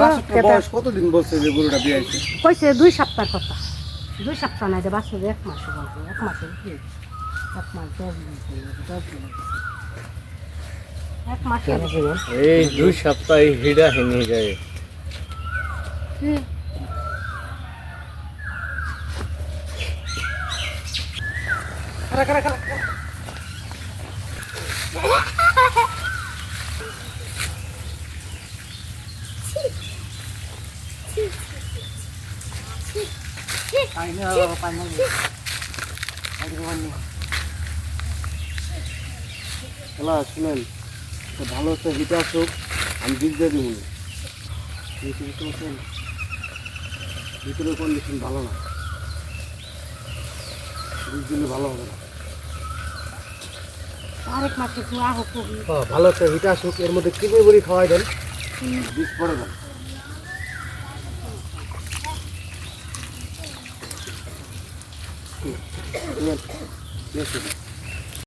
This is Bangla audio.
বয়স কতদিন বলছে যে গরুটা বিয়ে হয়েছে? কইছে 2 সপ্তাহ কথা, 2 সপ্তাহ না যে বাচ্চা 1 মাস বলছে, 1 মাসের কি 1 মাস 10 দিন 10 দিন 1 মাসের এই 2 সপ্তাহে হিডা হেনে যায়। খারা খারা খারা শুনেন, ভালো একটা হিট আসুক, আমি বীজ দিয়ে দিব। ভিতরে কন্ডিশন ভালো না, বীজ দিলে ভালো হবে না। আরেক মাসে ধোয়া হোক। ভালো একটা হিট আসুক, এর মধ্যে কি বড়ি খাওয়াই দেন, বীজ পড়ে দেন। Yes.